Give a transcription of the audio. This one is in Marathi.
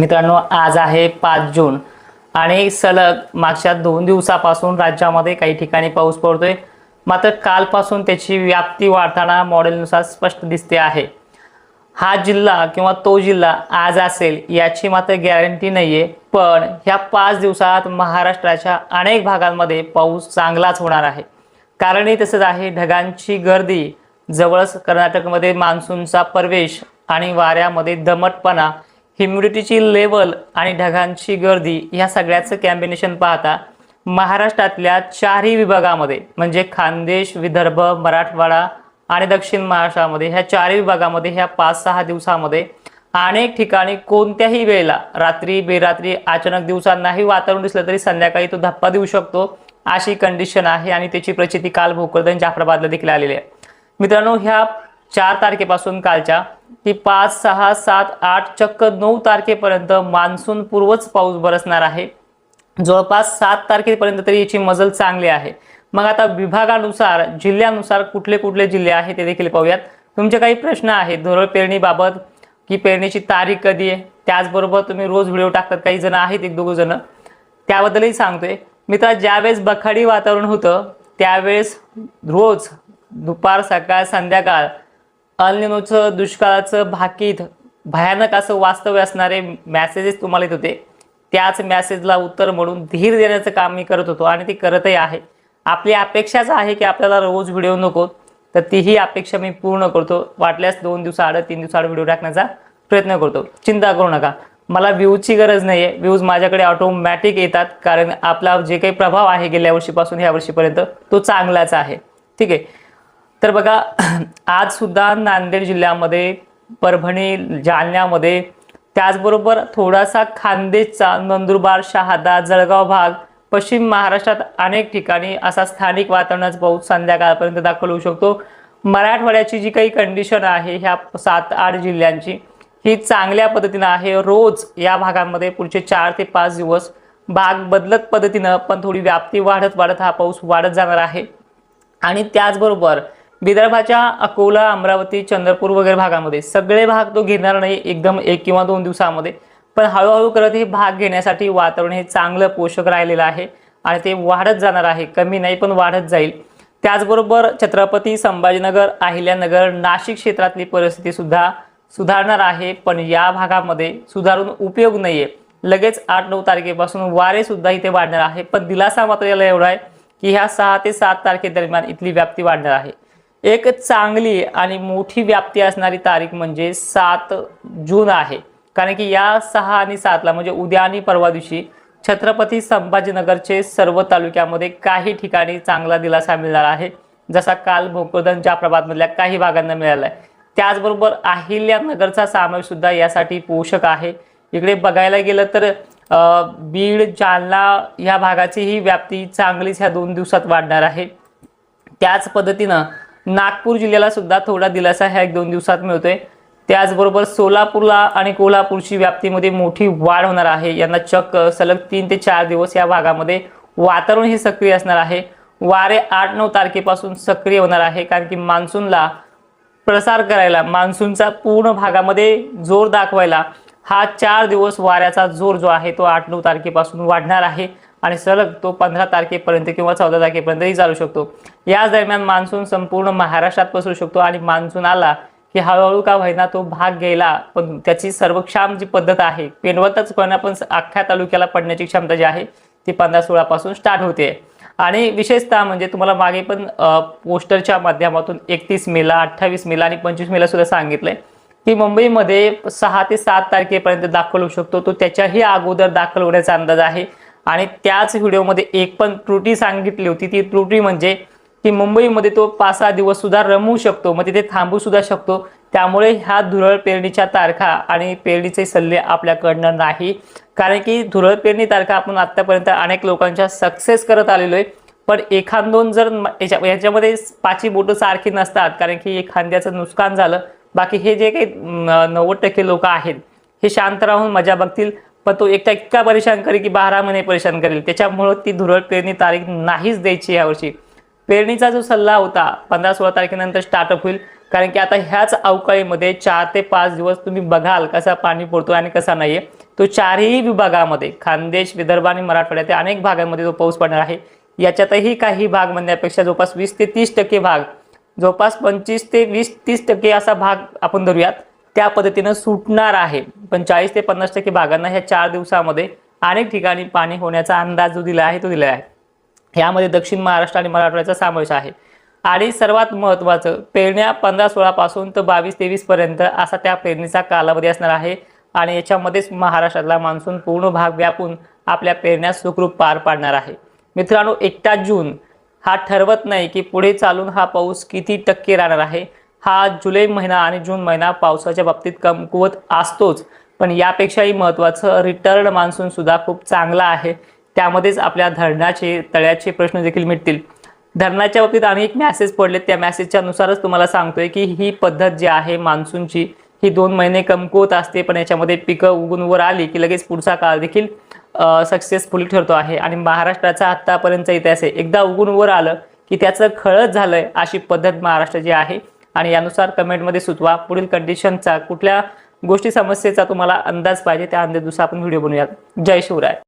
मित्रांनो, आज आहे 5 जून आणि सलग मागच्या 2 दिवसापासून राज्यामध्ये काही ठिकाणी पाऊस पडतोय। मात्र कालपासून त्याची व्याप्ती वाढताना मॉडेलनुसार स्पष्ट दिसते आहे। हा जिल्हा किंवा तो जिल्हा आज असेल याची मात्र गॅरंटी नाहीये, पण ह्या 5 दिवसात महाराष्ट्राच्या अनेक भागांमध्ये पाऊस चांगलाच होणार आहे। कारणही तसंच आहे, ढगांची गर्दी, जवळच कर्नाटकमध्ये मान्सूनचा प्रवेश आणि वाऱ्यामध्ये दमटपणा, ह्युमिडिटीची लेवल आणि ढगांची गर्दी या सगळ्याचं कॉम्बिनेशन पाहता महाराष्ट्रातल्या 4ही विभागामध्ये म्हणजे खानदेश, विदर्भ, मराठवाडा आणि दक्षिण महाराष्ट्रामध्ये ह्या 4ही विभागामध्ये ह्या 5-6 दिवसामध्ये अनेक ठिकाणी कोणत्याही वेळेला रात्री बेरात्री अचानक दिवसांनाही वातावरण दिसलं तरी संध्याकाळी तो धप्पा देऊ शकतो अशी कंडिशन आहे आणि त्याची प्रचिती काल भोकरदन जाफराबादला देखील आलेली आहे। मित्रांनो, ह्या 4 तारखेपासून कालच्या की 5, 6, 7, 8 चक्क 9 तारखेपर्यंत मान्सून पूर्वच पाऊस बरसणार आहे। जवळपास 7 तारखेपर्यंत तरी याची मजल चांगली आहे। मग आता विभागानुसार, जिल्ह्यानुसार कुठले कुठले जिल्हे आहेत ते देखील पाहूयात। तुमचे काही प्रश्न आहेत धोरण पेरणीबाबत की पेरणीची तारीख कधी आहे, त्याचबरोबर तुम्ही रोज व्हिडिओ टाकतात, काही जण आहेत, 1-2 जण, त्याबद्दलही सांगतोय। मित्रा, ज्यावेळेस बखाडी वातावरण होतं त्यावेळेस रोज दुपार, सकाळ, संध्याकाळ अल निनोचं, दुष्काळाचं भाकीत भयानक असं वास्तव्य असणारे मेसेजेस तुम्हाला येत होते। त्याच मेसेजला उत्तर म्हणून धीर देण्याचं काम मी करत होतो आणि ती करतही आहे। आपली अपेक्षाच आहे की आपल्याला रोज व्हिडिओ नको, तर तीही अपेक्षा मी पूर्ण करतो। वाटल्यास 2 दिवसाआड, 3 दिवसाआड व्हिडिओ टाकण्याचा प्रयत्न करतो। चिंता करू नका, मला व्ह्यूजची गरज नाही आहे। व्ह्यूज माझ्याकडे ऑटोमॅटिक येतात, कारण आपला जे काही प्रभाव आहे गेल्या वर्षीपासून ह्या वर्षीपर्यंत तो चांगलाच आहे। ठीक आहे, तर बघा, आज सुद्धा नांदेड जिल्ह्यामध्ये, परभणी, जालन्यामध्ये, त्याचबरोबर थोडासा खानदेशचा नंदुरबार, शहादा, जळगाव भाग, पश्चिम महाराष्ट्रात अनेक ठिकाणी असा स्थानिक वातावरणाचा पाऊस संध्याकाळपर्यंत दाखल होऊ शकतो। मराठवाड्याची जी काही कंडिशन आहे ह्या 7-8 जिल्ह्यांची ही चांगल्या पद्धतीने आहे। रोज या भागांमध्ये पुढचे 4 ते 5 दिवस भाग बदलत पद्धतीनं पण थोडी व्याप्ती वाढत वाढत हा पाऊस वाढत जाणार आहे। आणि त्याचबरोबर विदर्भाच्या अकोला, अमरावती, चंद्रपूर वगैरे भागामध्ये सगळे भाग तो घेणार नाही एकदम 1 किंवा 2 दिवसामध्ये, पण हळूहळू करत हे भाग घेण्यासाठी वातावरण हे चांगलं पोषक राहिलेलं आहे आणि ते वाढत जाणार आहे, कमी नाही पण वाढत जाईल। त्याचबरोबर छत्रपती संभाजीनगर, अहिल्यानगर, नाशिक क्षेत्रातली परिस्थिती सुद्धा सुधारणार आहे, पण या भागामध्ये सुधारून उपयोग नाहीये। लगेच 8-9 तारखेपासून वारे सुद्धा इथे वाढणार आहे, पण दिलासा मात्र याला एवढा आहे की ह्या 6 ते 7 तारखेदरम्यान इथली व्याप्ती वाढणार आहे। एक चांगली आणि मोठी व्याप्ती असणारी तारीख म्हणजे 7 जून आहे, कारण की या 6 आणि 7ला म्हणजे उद्या आणि परवा दिवशी छत्रपती संभाजीनगरचे सर्व तालुक्यामध्ये काही ठिकाणी चांगला दिलासा मिळणार आहे, जसा काल भोकरदन जाफराबादमधल्या काही भागांना मिळाला आहे। त्याचबरोबर अहिल्यानगरचा समावेश सुद्धा यासाठी पोषक आहे। इकडे बघायला गेलं तर बीड, जालना या भागाची ही व्याप्ती चांगलीच ह्या 2 दिवसात वाढणार आहे। त्याच पद्धतीनं नागपूर जिल्ह्याला सुद्धा थोडा दिलासा ह्या 1-2 दिवसात मिळतोय। त्याचबरोबर सोलापूरला आणि कोल्हापूरची व्याप्तीमध्ये मोठी वाढ होणार आहे। यांना चक्क सलग 3 ते 4 दिवस या भागामध्ये वातावरण हे सक्रिय असणार आहे। वारे 8-9 तारखेपासून सक्रिय होणार आहे, कारण की मान्सूनला प्रसार करायला, मान्सूनचा पूर्ण भागामध्ये जोर दाखवायला हा 4 दिवस वाऱ्याचा जोर जो आहे तो 8-9 तारखेपासून वाढणार आहे आणि सलग तो 15 तारखेपर्यंत किंवा 14 तारखेपर्यंतही चालू शकतो। याच दरम्यान मान्सून संपूर्ण महाराष्ट्रात पसरू शकतो आणि मान्सून आला की हळूहळू का होईना तो भाग घ्यायला, पण त्याची सर्वक्षम जी पद्धत आहे, पेनवतच कोणा पण अख्ख्या तालुक्याला पडण्याची क्षमता जी आहे ती 15-16 पासून स्टार्ट होते। आणि विशेषतः म्हणजे तुम्हाला मागे पण पोस्टरच्या माध्यमातून 31 मेला, 28 मेला आणि 25 मेला सुद्धा सांगितलंय की मुंबईमध्ये 6 ते 7 तारखेपर्यंत दाखल होऊ शकतो, तो त्याच्याही अगोदर दाखल होण्याचा अंदाज आहे। आणि त्याच व्हिडिओमध्ये एक पण त्रुटी सांगितली होती, ती त्रुटी म्हणजे की मुंबईमध्ये तो 5-6 दिवस सुद्धा रमू शकतो, मग तिथे थांबू सुद्धा शकतो। त्यामुळे ह्या धुरळ पेरणीच्या तारखा आणि पेरणीचे सल्ले आपल्याकडनं नाही, कारण की धुरळ पेरणी तारखा आपण आतापर्यंत अनेक लोकांच्या सक्सेस करत आलेलो आहे, पण एखाद 2 जर याच्यामध्ये 5 बोटं सारखी नसतात, कारण की एखाद्याचं नुकसान झालं, बाकी हे जे काही 90% लोक आहेत हे शांत राहून मजा बघतील, पण तो एकटा इतका परेशान करेल की 12 महिने परेशान करेल। त्याच्यामुळे ती धुरळ पेरणी तारीख नाहीच द्यायची यावर्षी। पेरणीचा जो सल्ला होता 15-16 तारखेनंतर स्टार्टअप होईल, कारण की आता ह्याच अवकाळीमध्ये 4 ते 5 दिवस तुम्ही बघाल कसा पाणी पडतो आणि कसा नाहीये. तो चारही विभागामध्ये खानदेश, विदर्भ आणि मराठवाड्यातील अनेक भागांमध्ये जो पाऊस पडणार आहे, याच्यातही काही भाग म्हणण्यापेक्षा जवळपास 20 ते 30% भाग, जवळपास 25 ते 20-30% असा भाग आपण धरूयात, त्या पद्धतीनं सुटणार आहे. पण 40 ते 50% भागांना ह्या 4 दिवसामध्ये अनेक ठिकाणी पाणी होण्याचा अंदाज जो दिला आहे तो दिला आहे. यामध्ये दक्षिण महाराष्ट्र आणि मराठवाड्याचा समावेश आहे. आणि सर्वात महत्त्वाचं, पेरण्या 15-16 पासून तर 22-23 पर्यंत असा त्या पेरणीचा कालावधी असणार आहे. आणि याच्यामध्येच महाराष्ट्रातला मान्सून पूर्ण भाग व्यापून आपल्या पेरण्या सुखरूप पार पाडणार आहे. मित्रांनो, 1 जून हा ठरवत नाही की पुढे चालून हा पाऊस किती टक्के राहणार आहे. हा जुलै महिना आणि जून महिना पावसाच्या बाबतीत कमकुवत असतोच, पण यापेक्षाही महत्त्वाचं रिटर्न मान्सून सुद्धा खूप चांगला आहे. त्यामध्येच आपल्या धरणाचे तळ्याचे प्रश्न देखील मिटतील. धरणाच्या बाबतीत आम्ही एक मॅसेज पडले, त्या मॅसेजच्या नुसारच तुम्हाला सांगतोय की ही पद्धत जी आहे मान्सूनची, ही 2 महिने कमकुवत असते, पण याच्यामध्ये पिकं उगून वर आली की लगेच पुढचा काळ देखील सक्सेसफुली ठरतो आहे. आणि महाराष्ट्राचा आत्तापर्यंतचा इतिहास आहे, एकदा उगून वर आलं की त्याचं खळच झालंय अशी पद्धत महाराष्ट्राची आहे. आणि यानुसार कमेंटमध्ये सुचवा पुढील कंडिशनचा कुठल्या गोष्टी समस्येचा तुम्हाला अंदाज पाहिजे, त्या अंदाजानुसार आपण व्हिडिओ बनवूयात. जय शिवराय.